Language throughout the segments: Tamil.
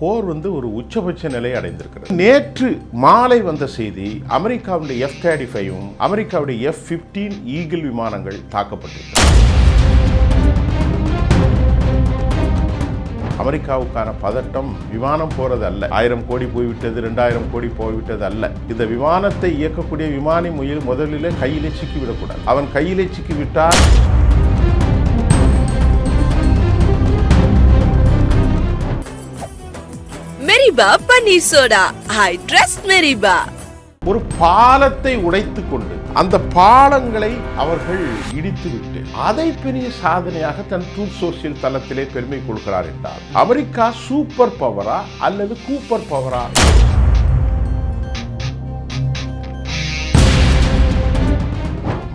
போர் ஒரு உச்சபட்ச நிலை அடைந்திருக்கிறது. நேற்று மாலை வந்த செய்தி, அமெரிக்காவுடைய F-35யும் அமெரிக்காவுடைய F-15 ஈகிள் விமானங்கள் தாக்கப்பட்டிருக்கிறது. அமெரிக்காவுக்கான பதட்டம் விமானம் போறது அல்ல, 1000 கோடி போய்விட்டது, 2000 கோடி போய்விட்டது அல்ல. இந்த விமானத்தை இயக்கக்கூடிய விமானி முதலிலே கையிலே சிக்கிவிடக்கூடாது. அவன் கையிலே சிக்கிவிட்டால் மெரிபா பன்னீர் சோடா, ஐ ட்ரஸ்ட் மெரிபா. ஒரு பாலத்தை உடைத்துக் கொண்டு அந்த பாலங்களை அவர்கள் இடித்துவிட்டு அதை பெரிய சாதனையாக தன் ட்ரூத் சோசியல் தளத்திலே பெருமை கொள்கிறார் என்றால் அமெரிக்கா சூப்பர் பவரா அல்லது கூப்பர் பவரா?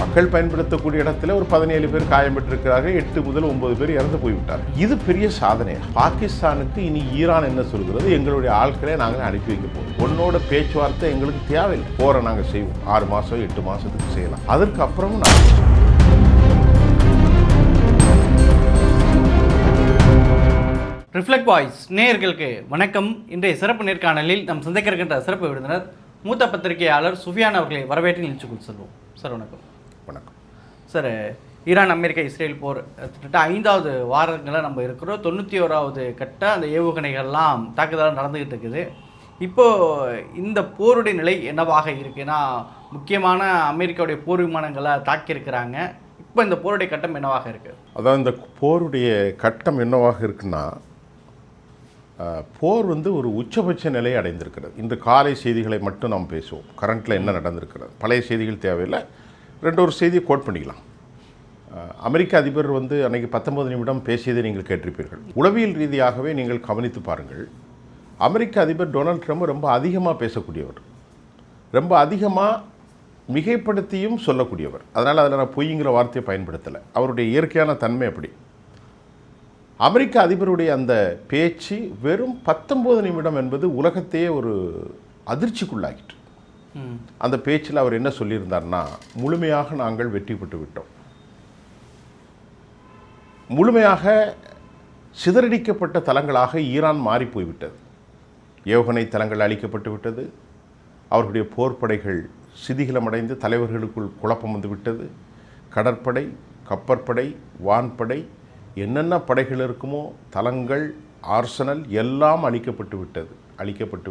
மக்கள் பயன்படுத்தக்கூடிய இடத்துல ஒரு 17 பேர் காயம் பெற்றிருக்கிறார்கள், 8 முதல் 9 பேர் இறந்து போய்விட்டார். இது பெரிய சாதனை. பாகிஸ்தானுக்கு இனி ஈரான் என்ன சொல்கிறது, எங்களுடைய ஆட்களை நாங்கள் அனுப்பி வைக்க போகிறோம், உன்னோட பேச்சுவார்த்தை எங்களுக்கு தேவையில்லை, போரை நாங்கள் செய்வோம், 6 மாதம் 8 மாதத்துக்கு செய்யலாம், அதற்கு அப்புறமும் ரிஃப்ளெக்ட் வாய்ஸ் நேயர்களுக்கு வணக்கம். இன்றைய சிறப்பு நேர்காணலில் நம் சந்திக்கின்ற சிறப்பு விருந்தினர் மூத்த பத்திரிகையாளர் சுஃபியான் அவர்களை வரவேற்று நிகழ்ச்சிக்குள் செல்வோம். சார் வணக்கம். வணக்கம் சார். ஈரான் அமெரிக்கா இஸ்ரேல் போர் கிட்டத்தட்ட 5வது வாரங்களில் நம்ம இருக்கிறோம். 91வது கட்ட அந்த ஏவுகணைகள்லாம் தாக்குதலாக நடந்துகிட்டு இருக்குது. இப்போது இந்த போருடைய நிலை என்னவாக இருக்குன்னா, முக்கியமான அமெரிக்காவுடைய போர் விமானங்களை தாக்கியிருக்கிறாங்க. இப்போ இந்த போருடைய கட்டம் என்னவாக இருக்குது? அதாவது இந்த போருடைய கட்டம் என்னவாக இருக்குன்னா, போர் ஒரு உச்சபட்ச நிலையை அடைந்திருக்கிறது. இன்று காலை செய்திகளை மட்டும் நாம் பேசுவோம். கரண்ட்டில் என்ன நடந்திருக்கிறது, பழைய செய்திகள் தேவையில்லை. ஒரு செய்தியை கோட் பண்ணிக்கலாம். அமெரிக்க அதிபர் அன்றைக்கி 19 நிமிடம் பேசியதை நீங்கள் கேட்டிருப்பீர்கள். உளவியல் ரீதியாகவே நீங்கள் கவனித்து பாருங்கள். அமெரிக்க அதிபர் டொனால்ட் ட்ரம்ப் ரொம்ப அதிகமாக பேசக்கூடியவர், ரொம்ப அதிகமாக மிகைப்படுத்தியும் சொல்லக்கூடியவர். அதனால் அதில் நான் பொய்ங்கிற வார்த்தையை பயன்படுத்தலை. அவருடைய இயற்கையான தன்மை அப்படி. அமெரிக்க அதிபருடைய அந்த பேச்சு வெறும் 19 நிமிடம் என்பது உலகத்தையே ஒரு அதிர்ச்சிக்குள்ளாகிட்டு. அந்த பேச்சில் அவர் என்ன சொல்லியிருந்தார்னா, முழுமையாக நாங்கள் வெற்றி பெற்று விட்டோம், முழுமையாக சிதறடிக்கப்பட்ட தளங்களாக ஈரான் மாறி போய்விட்டது, ஏவுகணை தளங்கள் அழிக்கப்பட்டு விட்டது, அவர்களுடைய போர்ப்படைகள் சிதிகிலமடைந்து தலைவர்களுக்குள் குழப்பம் வந்துவிட்டது, கடற்படை, கப்பற்படை, வான்படை, என்னென்ன படைகள் இருக்குமோ தளங்கள், ஆர்சனல் எல்லாம் அழிக்கப்பட்டு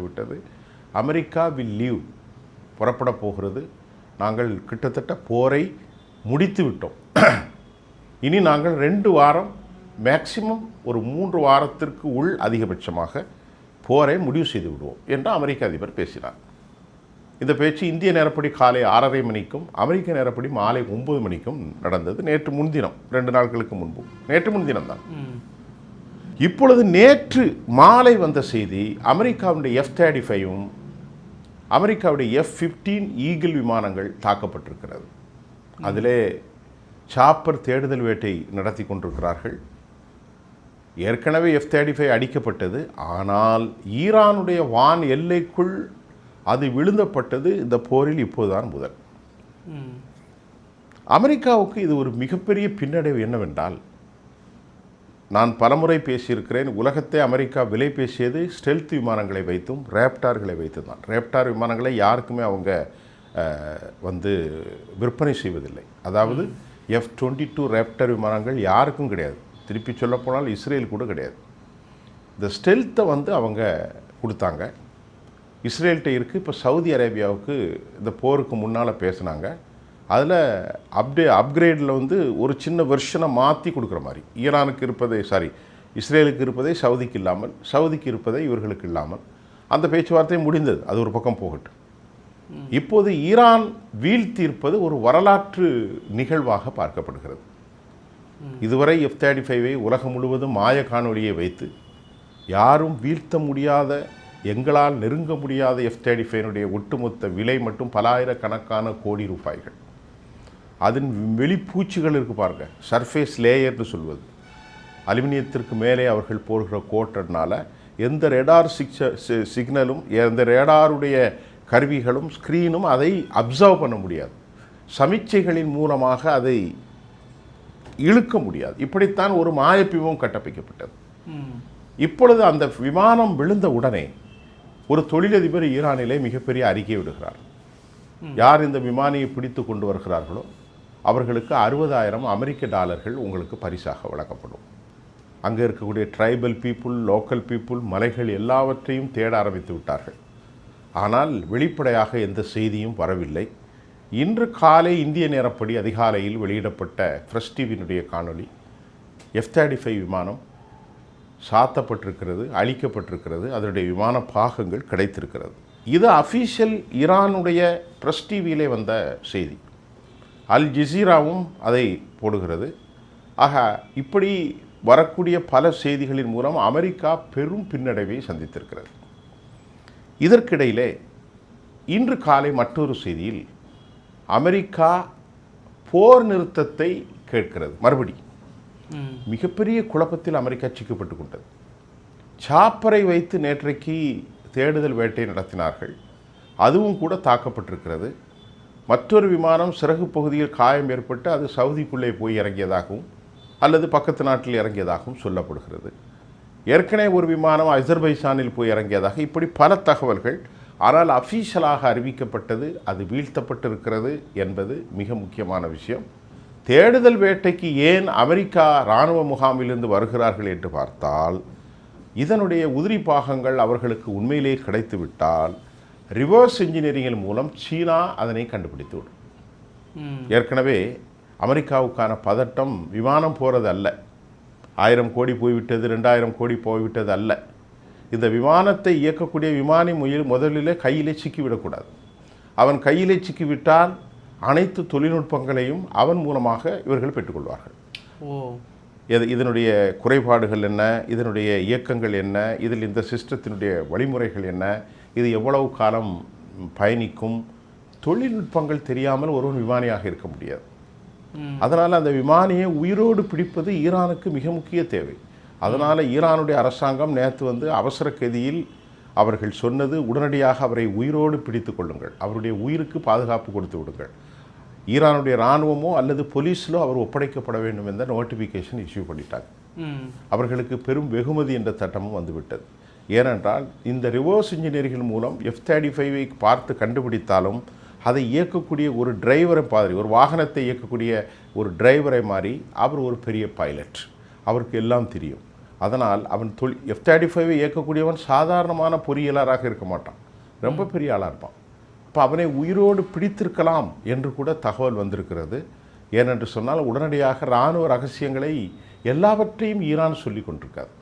விட்டது. அமெரிக்கா வில் லீவ், புறப்பட போகிறது, நாங்கள் கிட்டத்தட்ட போரை முடித்து விட்டோம், இனி நாங்கள் 2 வாரம் மேக்சிமம் ஒரு 3 வாரத்திற்கு உள் அதிகபட்சமாக போரை முடிவு செய்து விடுவோம் என்று அமெரிக்க அதிபர் பேசினார். இந்த பேச்சு இந்திய நேரப்படி காலை 6:30 மணிக்கும் அமெரிக்க நேரப்படி மாலை 9 மணிக்கும் நடந்தது. நேற்று முன்தினம், 2 நாட்களுக்கு முன்பு, நேற்று முன்தினம் தான். இப்பொழுது நேற்று மாலை வந்த செய்தி, அமெரிக்காவுடைய F-35யும் அமெரிக்காவுடைய F-15 ஈகிள் விமானங்கள் தாக்கப்பட்டிருக்கிறது. அதிலே சாப்பர் தேடுதல் வேட்டை நடத்தி கொண்டிருக்கிறார்கள். ஏற்கனவே F-35 அடிக்கப்பட்டது, ஆனால் ஈரானுடைய வான் எல்லைக்குள் அது விழுந்தப்பட்டது இந்த போரில் இப்போதுதான் முதல். அமெரிக்காவுக்கு இது ஒரு மிகப்பெரிய பின்னடைவு. என்னவென்றால், நான் பலமுறை பேசியிருக்கிறேன், உலகத்தை அமெரிக்கா விலை பேசியது ஸ்டெல்த் விமானங்களை வைத்தும் ரேப்டார்களை வைத்து தான். ரேப்டார் விமானங்களை யாருக்குமே அவங்க விற்பனை செய்வதில்லை. அதாவது F-22 ரேப்டார் விமானங்கள் யாருக்கும் கிடையாது. திருப்பி சொல்லப்போனால் இஸ்ரேல் கூட கிடையாது. இந்த ஸ்டெல்த்தை அவங்க கொடுத்தாங்க. இஸ்ரேல்கிட்ட இருக்குது. இப்போ சவுதி அரேபியாவுக்கு இந்த போருக்கு முன்னால் பேசினாங்க. அதில் அப்கிரேடில் ஒரு சின்ன வெர்ஷனை மாற்றி கொடுக்குற மாதிரி, ஈரானுக்கு இருப்பதை இஸ்ரேலுக்கு இருப்பதை சவுதிக்கு இல்லாமல், சவுதிக்கு இருப்பதை இவர்களுக்கு இல்லாமல் அந்த பேச்சுவார்த்தை முடிந்தது. அது ஒரு பக்கம் போகட்டும். இப்போது ஈரான் வீழ்த்தியிருப்பது ஒரு வரலாற்று நிகழ்வாக பார்க்கப்படுகிறது. இதுவரை F-35 உலகம் முழுவதும் மாய காணொலியை வைத்து யாரும் வீழ்த்த முடியாத, எங்களால் நெருங்க முடியாத F-35 ஒட்டுமொத்த விலை மட்டும் பல ஆயிரக்கணக்கான கோடி ரூபாய்கள். அதன் வெளிப்பூச்சிகள் இருக்குது பாருங்க, சர்ஃபேஸ் லேயர்னு சொல்வது, அலுமினியத்திற்கு மேலே அவர்கள் போடுகிற கோட்டர்னால எந்த ரேடார் சிக்னலும், எந்த ரேடாருடைய கருவிகளும் ஸ்க்ரீனும் அதை அப்சர்வ் பண்ண முடியாது, சமிச்சைகளின் மூலமாக அதை இழுக்க முடியாது. இப்படித்தான் ஒரு மாயப்பிவம் கட்டமைக்கப்பட்டது. இப்பொழுது அந்த விமானம் விழுந்த உடனே ஒரு தொழிலதிபர் ஈரானிலே மிகப்பெரிய அறிக்கை விடுகிறார். யார் இந்த விமானியை பிடித்து கொண்டு வருகிறார்களோ அவர்களுக்கு 60,000 அமெரிக்க டாலர்கள் உங்களுக்கு பரிசாக வழங்கப்படும். அங்கே இருக்கக்கூடிய ட்ரைபல் பீப்புள், லோக்கல் பீப்புள், மலைகள் எல்லாவற்றையும் தேட ஆரம்பித்து விட்டார்கள். ஆனால் வெளிப்படையாக எந்த செய்தியும் வரவில்லை. இன்று காலை இந்திய நேரப்படி அதிகாலையில் வெளியிடப்பட்ட ஃப்ரெஷ் டிவியினுடைய காணொளி, F-35 விமானம் சாத்தப்பட்டிருக்கிறது, அழிக்கப்பட்டிருக்கிறது, அதனுடைய விமான பாகங்கள் கிடைத்திருக்கிறது. இது அஃபீஷியல் ஈரானுடைய ப்ரெஸ் டிவியிலே வந்த செய்தி. அல் ஜசீராவும் அதை போடுகிறது. ஆக இப்படி வரக்கூடிய பல செய்திகளின் மூலம் அமெரிக்கா பெரும் பின்னடைவை சந்தித்திருக்கிறது. இதற்கிடையிலே இன்று காலை மற்றொரு செய்தியில் அமெரிக்கா போர் நிறுத்தத்தை கேட்கிறது. மறுபடி மிகப்பெரிய குழப்பத்தில் அமெரிக்கா சிக்கப்பட்டு கொண்டது. சாப்பரை வைத்து நேற்றைக்கு தேடுதல் வேட்டை நடத்தினார்கள், அதுவும் கூட தாக்கப்பட்டிருக்கிறது. மற்றொரு விமானம் சிறகு பகுதியில் காயம் ஏற்பட்டு அது சவுதிக்குள்ளே போய் இறங்கியதாகவும் அல்லது பக்கத்து நாட்டில் இறங்கியதாகவும் சொல்லப்படுகிறது. ஏற்கனவே ஒரு விமானம் அஜர்பைசானில் போய் இறங்கியதாக, இப்படி பல தகவல்கள். ஆனால் அஃபீஷியலாக அறிவிக்கப்பட்டது அது வீழ்த்தப்பட்டிருக்கிறது என்பது மிக முக்கியமான விஷயம். தேடுதல் வேட்டைக்கு ஏன் அமெரிக்கா இராணுவ முகாமிலிருந்து வருகிறார்கள் என்று பார்த்தால், இதனுடைய உதிரி பாகங்கள் அவர்களுக்கு உண்மையிலே கிடைத்துவிட்டால் ரிவர்ஸ் இன்ஜினியரிங்கின் மூலம் சீனா அதனை கண்டுபிடித்துவிடும். ஏற்கனவே அமெரிக்காவுக்கான பதட்டம் விமானம் போகிறது அல்ல, 1000 கோடி போய்விட்டது, 2000 கோடி போய்விட்டது அல்ல. இந்த விமானத்தை இயக்கக்கூடிய விமானி முதலிலே கையிலே சிக்கிவிடக்கூடாது. அவன் கையிலே சிக்கிவிட்டால் அனைத்து தொழில்நுட்பங்களையும் அவன் மூலமாக இவர்கள் பெற்றுக்கொள்வார்கள். இதனுடைய குறைபாடுகள் என்ன, இதனுடைய இயக்கங்கள் என்ன, இதில் இந்த சிஸ்டத்தினுடைய வழிமுறைகள் என்ன, இது எவ்வளவு காலம் பயணிக்கும், தொழில்நுட்பங்கள் தெரியாமல் ஒருவன் விமானியாக இருக்க முடியாது. அதனால் அந்த விமானியை உயிரோடு பிடிப்பது ஈரானுக்கு மிக முக்கிய தேவை. அதனால் ஈரானுடைய அரசாங்கம் நேற்று அவசர கதியில் அவர்கள் சொன்னது, உடனடியாக அவரை உயிரோடு பிடித்து கொள்ளுங்கள், அவருடைய உயிருக்கு பாதுகாப்பு கொடுத்து விடுங்கள், ஈரானுடைய இராணுவமோ அல்லது போலீஸிலோ அவர் ஒப்படைக்கப்பட வேண்டும் என்ற நோட்டிஃபிகேஷன் இஷ்யூ பண்ணிட்டாங்க. அவர்களுக்கு பெரும் வெகுமதி என்ற சட்டமும் வந்துவிட்டது. ஏனென்றால் இந்த ரிவர்ஸ் இன்ஜினியரிங் மூலம் F-35 பார்த்து கண்டுபிடித்தாலும் அதை இயக்கக்கூடிய ஒரு டிரைவரை மாதிரி, ஒரு வாகனத்தை இயக்கக்கூடிய ஒரு டிரைவரை மாதிரி அவர் ஒரு பெரிய பைலட், அவருக்கு எல்லாம் தெரியும். அதனால் அவன் F-35 இயக்கக்கூடியவன் சாதாரணமான பொறியியலாளராக இருக்க மாட்டான், ரொம்ப பெரிய ஆளாக இருப்பான். இப்போ அவனை உயிரோடு பிடித்திருக்கலாம் என்று கூட தகவல் வந்திருக்கிறது. ஏனென்று சொன்னால் உடனடியாக இராணுவ ரகசியங்களை எல்லாவற்றையும் ஈரான் சொல்லி கொண்டிருக்காது.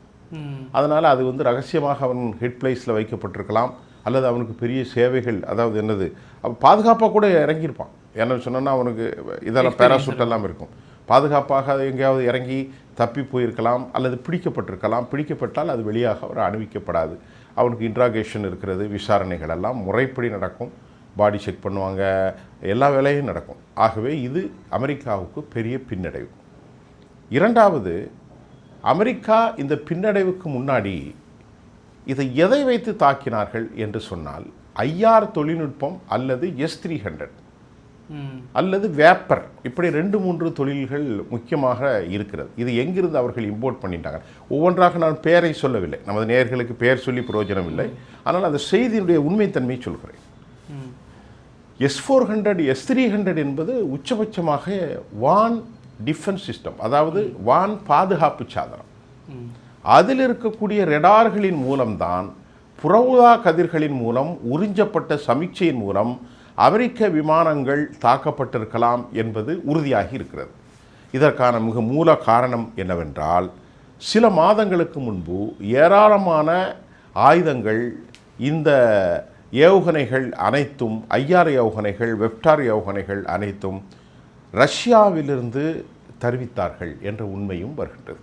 அதனால் அது ரகசியமாக அவன் ஹெட் பிளேஸில் வைக்கப்பட்டிருக்கலாம், அல்லது அவனுக்கு பெரிய சேவைகள், அதாவது என்னது, அவன் பாதுகாப்பாக கூட இறங்கியிருப்பான். என்னன்னு சொன்னோன்னா அவனுக்கு இதெல்லாம் பேராசூட் எல்லாம் இருக்கும், பாதுகாப்பாக எங்கேயாவது இறங்கி தப்பி போயிருக்கலாம் அல்லது பிடிக்கப்பட்டிருக்கலாம். பிடிக்கப்பட்டால் அது வெளியாக அவர் அனுமதிக்கப்படாது. அவனுக்கு இன்ட்ராகேஷன் இருக்கிறது, விசாரணைகள் எல்லாம் முறைப்படி நடக்கும், பாடி செக் பண்ணுவாங்க, எல்லா வேலையும் நடக்கும். ஆகவே இது அமெரிக்காவுக்கு பெரிய பின்னடைவு. இரண்டாவது, அமெரிக்கா இந்த பின்னடைவுக்கு முன்னாடி இதை எதை வைத்து தாக்கினார்கள் என்று சொன்னால், IR தொழில்நுட்பம் அல்லது S-300 அல்லது வேப்பர், இப்படி 2-3 தொழில்கள் முக்கியமாக இருக்கிறது. இது எங்கிருந்து அவர்கள் இம்போர்ட் பண்ணிட்டாங்க, ஒவ்வொன்றாக நான் பெயரை சொல்லவில்லை, நமது நேயர்களுக்கு பெயர் சொல்லி பிரயோஜனம் இல்லை. ஆனால் அந்த செய்தியினுடைய உண்மைத்தன்மையை சொல்கிறேன். S-400 S-300 என்பது உச்சபட்சமாக வான் டிஃபென்ஸ் சிஸ்டம், அதாவது வான் பாதுகாப்பு சாதனம். அதில் இருக்கக்கூடிய ரெடார்களின் மூலம்தான், புறஊதா கதிர்களின் மூலம் உறிஞ்சப்பட்ட சமிக்சையின் மூலம் அமெரிக்க விமானங்கள் தாக்கப்பட்டிருக்கலாம் என்பது உறுதியாகி இருக்கிறது. இதற்கான மிக மூல காரணம் என்னவென்றால், சில மாதங்களுக்கு முன்பு ஏராளமான ஆயுதங்கள், இந்த ஏவுகணைகள் அனைத்தும், IR ஏவுகணைகள், வெப்டார் ஏவுகணைகள் அனைத்தும் ரஷ்யாவிலிருந்து தருவித்தார்கள் என்ற உண்மையும் வருகின்றது.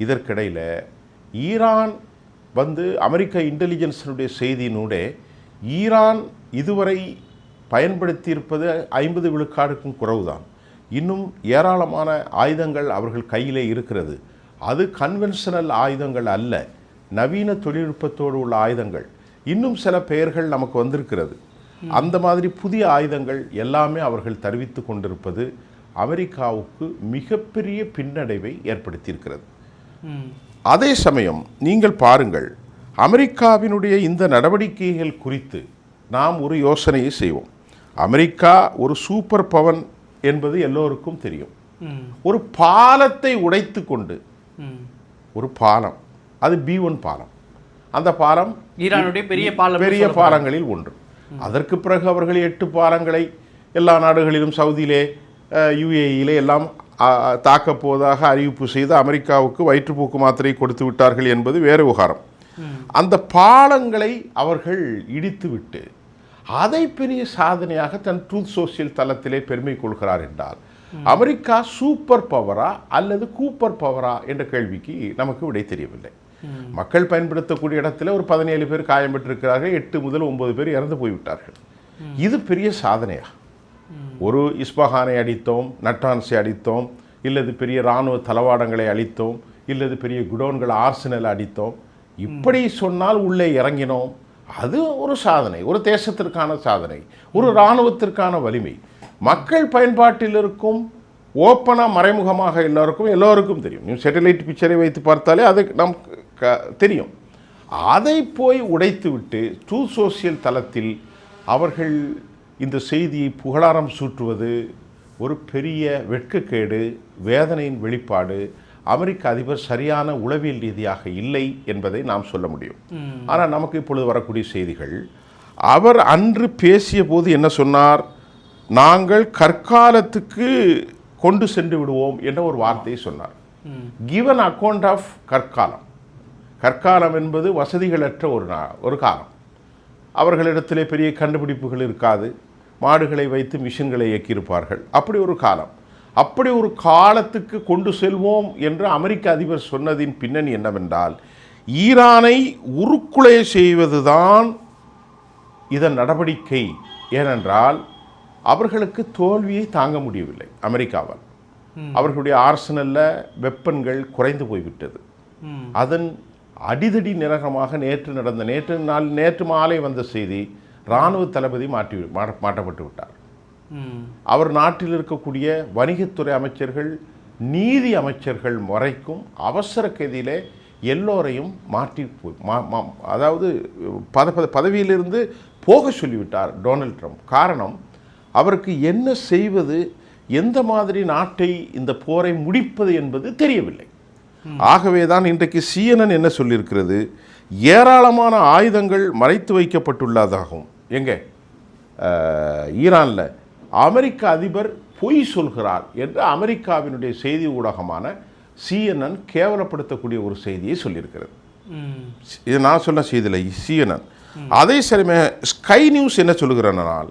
இதற்கிடையில் ஈரான் அமெரிக்க இன்டெலிஜென்ஸினுடைய செய்தியினூடே ஈரான் இதுவரை பயன்படுத்தியிருப்பது 50 விழுக்காடுக்கும் குறைவுதான். இன்னும் ஏராளமான ஆயுதங்கள் அவர்கள் கையிலே இருக்கிறது. அது கன்வென்ஷனல் ஆயுதங்கள் அல்ல, நவீன தொழில்நுட்பத்தோடு உள்ள ஆயுதங்கள். இன்னும் சில பெயர்கள் நமக்கு வந்திருக்கிறது. அந்த மாதிரி புதிய ஆயுதங்கள் எல்லாமே அவர்கள் தெரிவித்து கொண்டிருப்பது அமெரிக்காவுக்கு மிகப்பெரிய பின்னடைவை ஏற்படுத்தியிருக்கிறது. அதே சமயம் நீங்கள் பாருங்கள், அமெரிக்காவினுடைய இந்த நடவடிக்கைகள் குறித்து நாம் ஒரு யோசனையை செய்வோம். அமெரிக்கா ஒரு சூப்பர் பவர் என்பது எல்லோருக்கும் தெரியும். ஒரு பாலத்தை உடைத்து கொண்டு, ஒரு பாலம், அது B1 பாலம், அந்த பாலம் ஈரானுடைய பெரிய பாலங்களில் ஒன்று. அதற்கு பிறகு அவர்கள் 8 பாலங்களை எல்லா நாடுகளிலும், சவுதியிலே, UAE எல்லாம் தாக்கப் போவதாக அறிவிப்பு செய்து அமெரிக்காவுக்கு வயிற்றுப்போக்கு மாத்திரை கொடுத்து விட்டார்கள் என்பது வேறு விவகாரம். அந்த பாலங்களை அவர்கள் இடித்துவிட்டு அதை பெரிய சாதனையாக தன் ட்ரூத் சோசியல் தளத்திலே பெருமை கொள்கிறார் என்றால், அமெரிக்கா சூப்பர் பவரா அல்லது கூப்பர் பவரா என்ற கேள்விக்கு நமக்கு விடை தெரியவில்லை. மக்கள் பயன்படுத்தக்கூடிய இடத்துல ஒரு 17 பேர் காயம் பெற்றிருக்கிறார்கள், 8 முதல் 9 பேர் இறந்து போய்விட்டார்கள். இது பெரிய சாதனையா? ஒரு இஸ்பஹானை அடித்தோம், நட்டான்ஸை அடித்தோம், இல்லது பெரிய இராணுவ தளவாடங்களை அழித்தோம், இல்லது பெரிய குடோன்களை, ஆர்சனலை அடித்தோம், இப்படி சொன்னால் உள்ளே இறங்கினோம். அது ஒரு சாதனை, ஒரு தேசத்திற்கான சாதனை, ஒரு இராணுவத்திற்கான வலிமை. மக்கள் பயன்பாட்டில் இருக்கும், ஓப்பனாக மறைமுகமாக எல்லோருக்கும் தெரியும். நீ சேட்டலைட் பிக்சரை வைத்து பார்த்தாலே அது நமக்கு தெரியும். அதை போய் உடைத்து விட்டு ட்ரூத் சோசியல் தளத்தில் அவர்கள் இந்த செய்தியை புகழாரம் சூட்டுவது ஒரு பெரிய வெட்கக்கேடு, வேதனையின் வெளிப்பாடு. அமெரிக்க அதிபர் சரியான உளவியல் ரீதியாக இல்லை என்பதை நாம் சொல்ல முடியும். ஆனால் நமக்கு இப்பொழுது வரக்கூடிய செய்திகள், அவர் அன்று பேசிய போது என்ன சொன்னார்? நாங்கள் கற்காலத்துக்கு கொண்டு சென்று விடுவோம் என்ற ஒரு வார்த்தையை சொன்னார். கிவ் அன் அக்கௌண்ட் ஆஃப் கற்காலம். கற்காலம் என்பது வசதிகளற்ற ஒரு காலம். அவர்களிடத்திலே பெரிய கண்டுபிடிப்புகள் இருக்காது, மாடுகளை வைத்து மிஷின்களை இயக்கியிருப்பார்கள். அப்படி ஒரு காலம். அப்படி ஒரு காலத்துக்கு கொண்டு செல்வோம் என்று அமெரிக்க அதிபர் சொன்னதின் பின்னணி என்னவென்றால், ஈரானை உருக்குலை செய்வதுதான் இதன் நடவடிக்கை. ஏனென்றால் அவர்களுக்கு தோல்வியை தாங்க முடியவில்லை அமெரிக்காவால். அவர்களுடைய ஆர்சனல்ல வெப்பன்கள் குறைந்து போய்விட்டது. அதன் அடிதடி நிரகமாக நேற்று மாலை வந்த செய்தி, இராணுவ தளபதி மாற்றப்பட்டு விட்டார். அவர் நாட்டில் இருக்கக்கூடிய வணிகத்துறை அமைச்சர்கள், நீதி அமைச்சர்கள் வரைக்கும் அவசர கதியிலே எல்லோரையும் மாற்றி அதாவது பதவியிலிருந்து போக சொல்லிவிட்டார் டொனால்ட் ட்ரம்ப். காரணம், அவருக்கு என்ன செய்வது, எந்த மாதிரி நாட்டை இந்த போரை முடிப்பது என்பது தெரியவில்லை. ஆகவே தான் இன்றைக்கு CNN என்ன சொல்லியிருக்கிறது, ஏராளமான ஆயுதங்கள் மறைத்து வைக்கப்பட்டுள்ளதாகவும், எங்கே ஈரானில் அமெரிக்க அதிபர் பொய் சொல்கிறார் என்று அமெரிக்காவினுடைய செய்தி ஊடகமான CNN கேவலப்படுத்தக்கூடிய ஒரு செய்தியை சொல்லியிருக்கிறது. இது நான் சொன்ன செய்தியில் CNN. அதே சமய ஸ்கை நியூஸ் என்ன சொல்லுகிறனால்,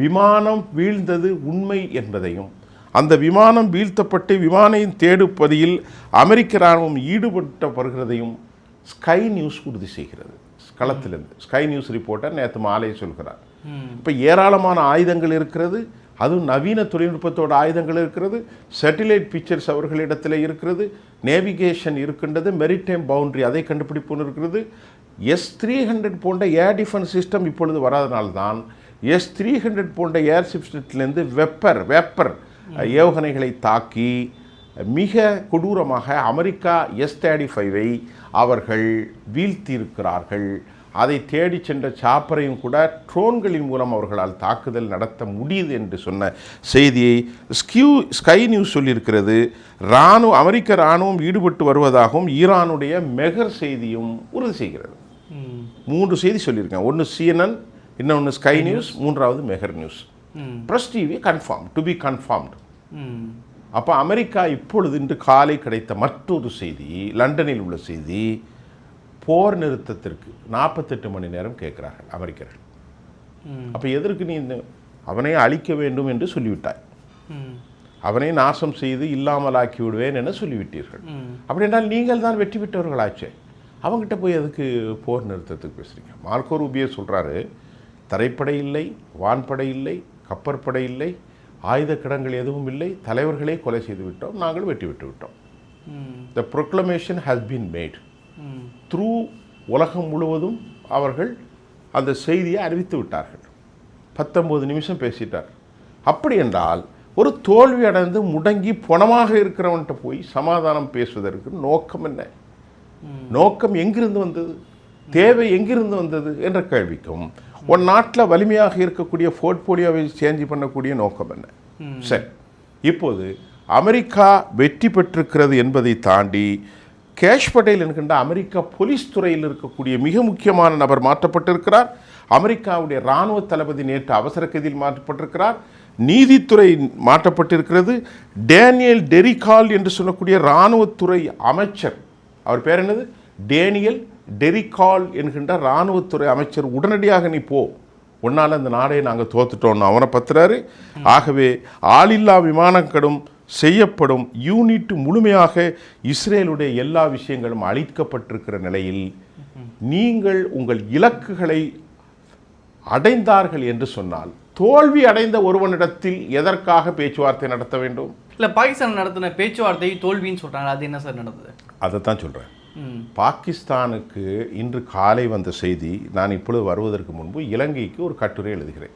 விமானம் வீழ்ந்தது உண்மை என்பதையும், அந்த விமானம் வீழ்த்தப்பட்டு விமானம் தேடுப்பதில் அமெரிக்க இராணுவம் ஈடுபட்டு வருகிறதையும் ஸ்கை நியூஸ் உறுதி செய்கிறது. களத்திலிருந்து ஸ்கை நியூஸ் ரிப்போர்ட்டர் நேற்று மாலை சொல்கிறார். இப்போ ஏராளமான ஆயுதங்கள் இருக்கிறது, அதுவும் நவீன தொழில்நுட்பத்தோட ஆயுதங்கள் இருக்கிறது, சேட்டிலைட் பிக்சர்ஸ் அவர்களிடத்தில் இருக்கிறது, நேவிகேஷன் இருக்கின்றது, மெரிடைம் பவுண்டரி அதை கண்டுபிடிப்புன்னு இருக்கிறது. S-300 போன்ற ஏர் டிஃபென்ஸ் சிஸ்டம் இப்பொழுது வராதனால்தான் S-300 போன்ற ஏர் சிஸ்டத்திலிருந்து வெப்பர் ஏவுகணைகளை தாக்கி மிக கொடூரமாக அமெரிக்கா S-35ஐ அவர்கள் வீழ்த்தியிருக்கிறார்கள். அதை தேடி சென்ற சாப்பரையும் கூட ட்ரோன்களின் மூலம் அவர்களால் தாக்குதல் நடத்த முடியுது என்று சொன்ன செய்தியை ஸ்கை நியூஸ் சொல்லியிருக்கிறது. அமெரிக்க இராணுவம் ஈடுபட்டு வருவதாகவும் ஈரானுடைய மெகர் செய்தியும் உறுதி செய்கிறது. 3 செய்தி சொல்லியிருக்கேன். ஒன்று CNN, இன்னொன்று ஸ்கை நியூஸ், மூன்றாவது Mehr News. Press TV confirm, to be confirmed. அப்போ அமெரிக்கா இப்பொழுது இன்று காலை கிடைத்த மற்றொரு செய்தி, லண்டனில் உள்ள செய்தி, போர் நிறுத்தத்திற்கு 48 மணி நேரம் கேட்கிறார்கள் அமெரிக்கர்கள். அப்போ எதற்கு நீ அவனை அழிக்க வேண்டும் என்று சொல்லிவிட்டாய், அவனை நாசம் செய்து இல்லாமலாக்கி விடுவேன் என சொல்லிவிட்டீர்கள். அப்படி என்றால் நீங்கள் தான் வெற்றி பெற்றவர்களாச்சே, அவங்ககிட்ட போய் எதுக்கு போர் நிறுத்தத்துக்கு பேசுகிறீங்க? மார்க்கோ ரூபியோ சொல்கிறாரு, தரைப்படை இல்லை, வான்படை இல்லை, கப்பற்படை இல்லை, ஆயுத கிடங்கள் எதுவும் இல்லை, தலைவர்களே கொலை செய்து விட்டோம், நாங்கள் வெற்றி பெற்று விட்டோம். The proclamation has been made through. உலகம் முழுவதும் அவர்கள் அந்த செய்தியை அறிவித்து விட்டார்கள். 19 நிமிஷம் பேசிட்டார். அப்படி என்றால் ஒரு தோல்வி அடைந்து முடங்கி பொணமாக இருக்கிறவன்கிட்ட போய் சமாதானம் பேசுவதற்கு நோக்கம் என்ன? நோக்கம் எங்கிருந்து வந்தது, தேவை எங்கிருந்து வந்தது என்ற கேள்விக்கும் ஒரு நாட்டில் வலிமையாக இருக்கக்கூடிய போர்ட்போலியோவை சேஞ்ச் பண்ணக்கூடிய நோக்கம் என்ன? சரி, இப்போது அமெரிக்கா வெற்றி பெற்றிருக்கிறது என்பதை தாண்டி கேஷ் பட்டேல் என்கின்ற அமெரிக்கா போலீஸ் துறையில் இருக்கக்கூடிய மிக முக்கியமான நபர் மாற்றப்பட்டிருக்கிறார். அமெரிக்காவுடைய இராணுவ தளபதி நேற்று அவசர கதியில் மாற்றப்பட்டிருக்கிறார். நீதித்துறை மாற்றப்பட்டிருக்கிறது. டேனியல் டெரிகால் என்று சொல்லக்கூடிய இராணுவத்துறை அமைச்சர், அவர் பேர் என்னது, டேனியல் டெரிகால் என்கின்ற இராணுவத்துறை அமைச்சர் உடனடியாக நீ போ, உன்னால் அந்த நாடை நாங்கள் தோத்துட்டோம்னு அவனை பத்துறாரு. ஆகவே ஆளில்லா விமானங்களும் செய்யப்படும் யூனிட் முழுமையாக இஸ்ரேலுடைய எல்லா விஷயங்களும் அழிக்கப்பட்டிருக்கிற நிலையில் நீங்கள் உங்கள் இலக்குகளை அடைந்தார்கள் என்று சொன்னால் தோல்வி அடைந்த ஒருவனிடத்தில் எதற்காக பேச்சுவார்த்தை நடத்த வேண்டும்? இல்லை, பாகிஸ்தான் நடத்தின பேச்சுவார்த்தை தோல்வின்னு சொல்கிறாங்க, அது என்ன சார் நடந்தது? அதை தான் சொல்கிறேன். பாகிஸ்தானுக்கு இன்று காலை வந்த செய்தி, நான் இப்பொழுது வருவதற்கு முன்பு இலங்கைக்கு ஒரு கட்டுரை எழுதுகிறேன்.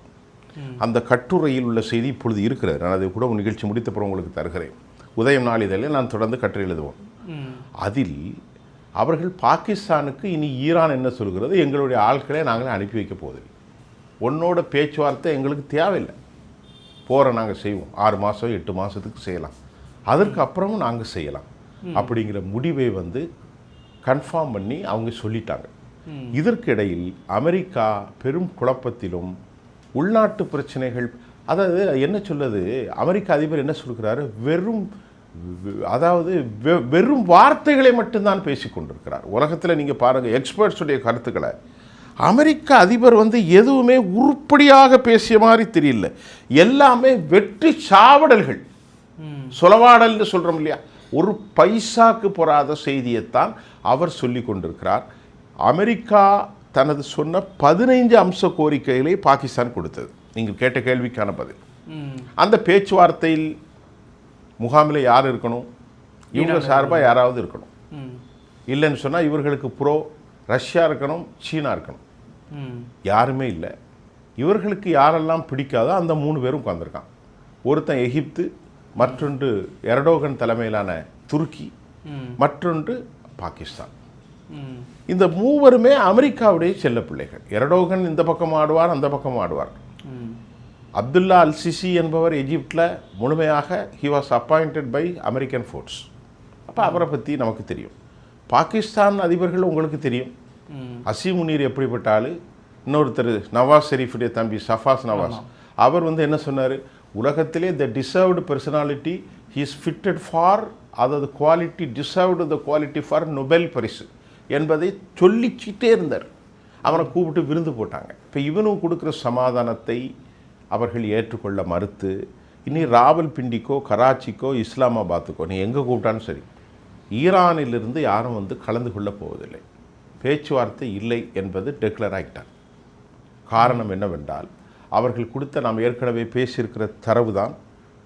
அந்த கட்டுரையில் உள்ள செய்தி இப்பொழுது இருக்கிறது. நான் அதை கூட நிகழ்ச்சி முடித்தப்புறம் உங்களுக்கு தருகிறேன். உதயம் நாளிதழில் நான் தொடர்ந்து கட்டுரை எழுதுவோம். அதில் அவர்கள் பாகிஸ்தானுக்கு இனி ஈரான் என்ன சொல்கிறது, எங்களுடைய ஆட்களை நாங்களே அனுப்பி வைக்க போவதில்லை, உன்னோட பேச்சுவார்த்தை எங்களுக்கு தேவையில்லை, போகிற நாங்கள் செய்வோம், 6 மாதம் 8 மாதத்துக்கு செய்யலாம், அதற்கு அப்புறமும் நாங்கள் செய்யலாம் அப்படிங்கிற முடிவை கன்ஃபார்ம் பண்ணி அவங்க சொல்லிட்டாங்க. இதற்கிடையில் அமெரிக்கா பெரும் குழப்பத்திலும் உள்நாட்டு பிரச்சனைகள், அதாவது என்ன சொல்லுது, அமெரிக்க அதிபர் என்ன சொல்கிறாரு, வெறும் வார்த்தைகளை மட்டும்தான் பேசிக்கொண்டிருக்கிறார். உலகத்தில் நீங்கள் பாருங்கள், எக்ஸ்பர்ட்ஸுடைய கருத்துக்களை அமெரிக்க அதிபர் எதுவுமே உருப்படியாக பேசிய மாதிரி தெரியல, எல்லாமே வெற்றி சாவடல்கள், சொலவாடல்னு சொல்கிறோம் இல்லையா, ஒரு பைசாக்கு போராத செய்தியைத்தான் அவர் சொல்லி கொண்டிருக்கிறார். அமெரிக்கா தனது சொன்ன 15 அம்ச கோரிக்கைகளை பாகிஸ்தான் கொடுத்தது. நீங்கள் கேட்ட கேள்விக்கான பதில். அந்த பேச்சுவார்த்தையில் முகாமில் யார் இருக்கணும், இவங்க சார்பாக யாராவது இருக்கணும், இல்லைன்னு சொன்னால் இவர்களுக்கு ப்ரோ ரஷ்யா இருக்கணும், சீனா இருக்கணும், யாருமே இல்லை. இவர்களுக்கு யாரெல்லாம் பிடிக்காதோ அந்த 3 பேரும் உட்கார்ந்துருக்கான். ஒருத்தன் எகிப்து, மற்றொன்று எர்டோகன் தலைமையிலான துருக்கி, மற்றொன்று பாகிஸ்தான். இந்த 3 அமெரிக்காவுடைய செல்ல பிள்ளைகள். எர்டோகன் இந்த பக்கம் ஆடுவார், அந்த பக்கம் ஆடுவார். அப்துல்லா அல் சிசி என்பவர் எஜிப்டில் முழுமையாக he was appointed by American force. அப்போ அவரை பற்றி நமக்கு தெரியும். பாகிஸ்தான் அதிபர்கள் உங்களுக்கு தெரியும். அசீம் முனீர் எப்படிப்பட்ட ஆள், இன்னொருத்தர் நவாஸ் ஷெரீஃபுடைய தம்பி சஃபாஸ் நவாஸ், அவர் என்ன சொன்னார், உலகத்திலே the deserved personality he's fitted for, அதாவது quality deserved the quality for Nobel பரிசு என்பதை சொல்லிக்கிட்டே இருந்தார். அவனை கூப்பிட்டு விருந்து போட்டாங்க. இப்போ இவனும் கொடுக்குற சமாதானத்தை அவர்கள் ஏற்றுக்கொள்ள மறுத்து, இனி ராவல்பிண்டிக்கோ கராச்சிக்கோ இஸ்லாமாபாத்துக்கோ நீ எங்கே கூப்பிட்டாலும் சரி, ஈரானிலிருந்து யாரும் கலந்து கொள்ள போவதில்லை, பேச்சுவார்த்தை இல்லை என்பது டிக்ளேர் ஆகிட்டார். காரணம் என்னவென்றால் அவர்கள் கொடுத்த, நாம் ஏற்கனவே பேசியிருக்கிற தரவு தான்,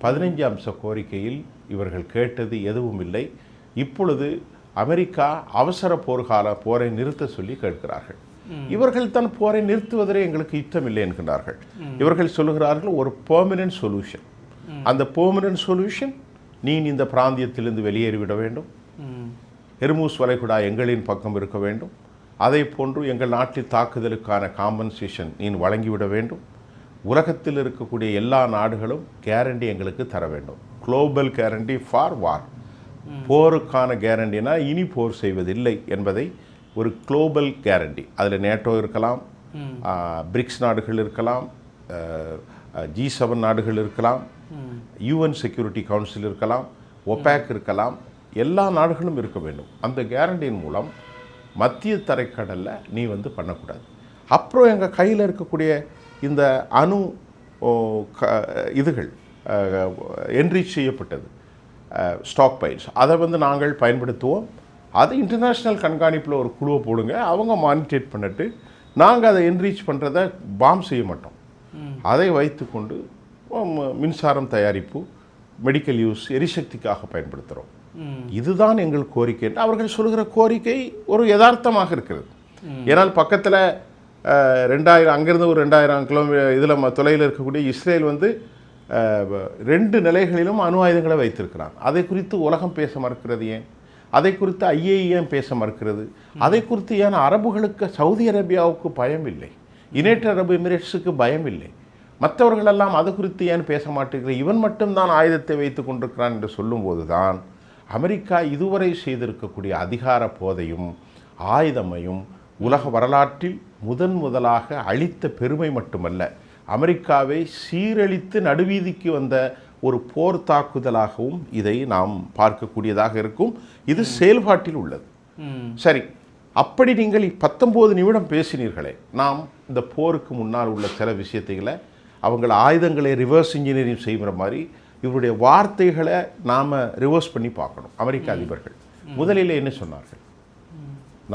15 அம்ச கோரிக்கையில் இவர்கள் கேட்டது எதுவும் இல்லை. இப்பொழுது அமெரிக்கா அவசர போரை நிறுத்த சொல்லி கேட்கிறார்கள். இவர்கள் தான் போரை நிறுத்துவதே எங்களுக்கு யுத்தம் இல்லை என்கிறார்கள். இவர்கள் சொல்லுகிறார்கள் ஒரு பெர்மனன்ட் சொல்யூஷன். அந்த பெர்மனன்ட் சொல்யூஷன், நீ இந்த பிராந்தியத்திலிருந்து வெளியேறிவிட வேண்டும், எர்மூஸ் வளைகுடா எங்களின் பக்கம் இருக்க வேண்டும், அதை போன்று எங்கள் நாட்டில் தாக்குதலுக்கான காம்பன்சேஷன் நீ வழங்கிவிட வேண்டும், உலகத்தில் இருக்கக்கூடிய எல்லா நாடுகளும் கேரண்டி எங்களுக்கு தர வேண்டும், குளோபல் கேரண்டி ஃபார் வார், போருக்கான கேரண்டினா இனி போர் செய்வதில்லை என்பதை ஒரு குளோபல் கேரண்டி. அதில் நேட்டோ இருக்கலாம், பிரிக்ஸ் நாடுகள் இருக்கலாம், G7 நாடுகள் இருக்கலாம், UN செக்யூரிட்டி கவுன்சில் இருக்கலாம், ஒபேக் இருக்கலாம், எல்லா நாடுகளும் இருக்க வேண்டும். அந்த கேரண்டியின் மூலம் மத்திய தரைக்கடலில் நீ பண்ணக்கூடாது. அப்புறம் எங்கள் கையில் இருக்கக்கூடிய இந்த அணு இதுகள் என்ரிச் செய்யப்பட்டது ஸ்டாக் பைல்ஸ், அதை நாங்கள் பயன்படுத்துவோம். அது இன்டர்நேஷ்னல் கண்காணிப்பில் ஒரு குழுவை போடுங்க, அவங்க மானிட்டேட் பண்ணிட்டு நாங்கள் அதை என்ரீச் பண்ணுறதை பாம் செய்ய மாட்டோம். அதை வைத்துக்கொண்டு மின்சாரம் தயாரிப்பு, மெடிக்கல் யூஸ், எரிசக்திக்காக பயன்படுத்துகிறோம். இதுதான் எங்கள் கோரிக்கை என்று அவர்கள் சொல்கிற கோரிக்கை ஒரு யதார்த்தமாக இருக்கிறது. ஏன்னால் பக்கத்தில் 2000, அங்கேருந்து ஒரு 2000 கிலோமீட்டர் இதில் தொலைவில் இருக்கக்கூடிய இஸ்ரேல் 2 நிலைகளிலும் அணு ஆயுதங்களை வைத்திருக்கிறான். அதை குறித்து உலகம் பேச மறுக்கிறது ஏன்? அதை குறித்து ஐஏஇ ஏன் பேச மறுக்கிறது? அதை குறித்து ஏன் அரபுகளுக்கு, சவுதி அரேபியாவுக்கு பயம் இல்லை, யுனைடெட் அரபு எமிரேட்ஸுக்கு பயம் இல்லை, மற்றவர்களெல்லாம் அது குறித்து ஏன் பேச மாட்டேங்கிறது, இவன் மட்டும்தான் ஆயுதத்தை வைத்து கொண்டிருக்கிறான் என்று சொல்லும்போது தான் அமெரிக்கா இதுவரை செய்திருக்கக்கூடிய அதிகார போதையும் ஆயுதமையும் உலக வரலாற்றில் முதலாக அழித்த பெருமை மட்டுமல்ல, அமெரிக்காவை சீரழித்து நடுவீதிக்கு வந்த ஒரு போர் தாக்குதலாகவும் இதை நாம் பார்க்கக்கூடியதாக இருக்கும். இது செயல்பாட்டில் உள்ளது. சரி, அப்படி நீங்கள் 19 நிமிடம் பேசினீர்களே, நாம் இந்த போருக்கு முன்னால் உள்ள சில விஷயத்தைகளை அவங்கள ஆயுதங்களை ரிவர்ஸ் இன்ஜினியரிங் செய்கிற மாதிரி இவருடைய வார்த்தைகளை நாம் ரிவர்ஸ் பண்ணி பார்க்கணும். அமெரிக்க அதிபர்கள் முதலில் என்ன சொன்னார்கள்?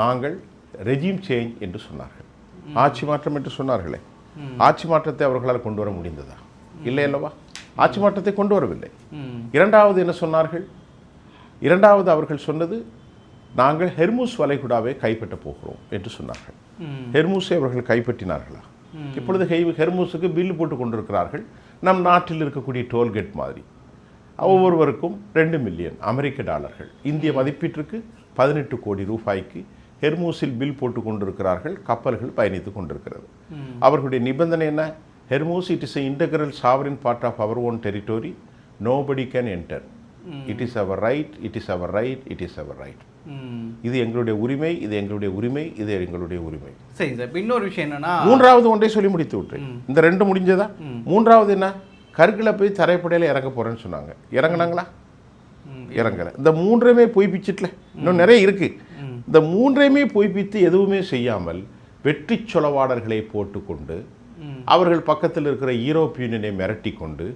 நாங்கள் ரெஜிம் சேஞ்ச் என்று சொன்னார்கள், ஆட்சி மாற்றம் என்று சொன்னார்களே. ஆட்சி மாற்றத்தை அவர்களால் கொண்டு வர முடிந்ததா? இல்லை அல்லவா? ஆட்சி மாற்றத்தை கொண்டு வரவில்லை. இரண்டாவது என்ன சொன்னார்கள்? இரண்டாவது அவர்கள் சொன்னது, நாங்கள் ஹெர்முஸ் வளைகுடாவை கைப்பற்ற போகிறோம் என்று சொன்னார்கள். ஹெர்முஸை அவர்கள் கைப்பற்றினார்களா? இப்பொழுது ஹெர்முஸுக்கு பில்லு போட்டு கொண்டிருக்கிறார்கள். நம் நாட்டில் இருக்கக்கூடிய டோல்கேட் மாதிரி ஒவ்வொருவருக்கும் 2 மில்லியன் அமெரிக்க டாலர்கள், இந்திய மதிப்பீட்டிற்கு 18 கோடி ரூபாய்க்கு ஹெர்மூஸில் பில் போட்டு கொண்டிருக்கிறார்கள். கப்பல்கள் பயணித்து கொண்டிருக்கிறது. அவர்களுடைய நிபந்தனை என்ன? Hormuz, it is integral sovereign part of our own territory, nobody can enter, it is our right, it is our right, it is our right. இது எங்களுடைய உரிமை, இது எங்களுடைய உரிமை, இது எங்களுடைய உரிமை. சரி சார், இன்னொரு விஷயம் என்னன்னா, மூன்றாவது ஒன்றை சொல்லி முடித்து விட்டேன். இந்த 2 முடிஞ்சதா? மூன்றாவது என்ன? கற்களை போய் தரைப்படையில் இறங்க போறேன்னு சொன்னாங்க. இறங்கினாங்களா? இறங்கலை. இந்த 3மே பொய்ப்பிச்சிட்டல, இன்னும் நிறைய இருக்கு. இந்த 3மே பொய்ப்பித்து எதுவுமே செய்யாமல் வெற்றி சொலவாடர்களை போட்டுக்கொண்டு அவர்கள் பக்கத்தில் இருக்கிற யூரோப்பிய யூனியனை மிரட்டி கொண்டு,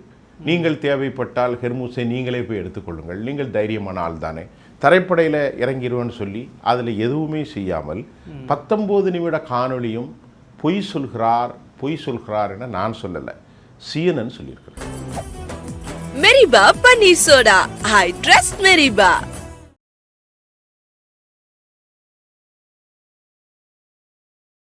நீங்கள் தேவைப்பட்டால் ஹெர்மூஸை நீங்களே போய் எடுத்துக்கொள்ளுங்கள், நீங்கள் தைரியமான ஆள் தானே, தரைப்படையில் இறங்கிடுவேன்னு சொல்லி அதில் எதுவுமே செய்யாமல் 19 நிமிட காணொளியும் பொய் சொல்கிறார் என நான் சொல்லலை, CNN சொல்லியிருக்கிறேன். Meriba Paneer Soda. I trust Meriba.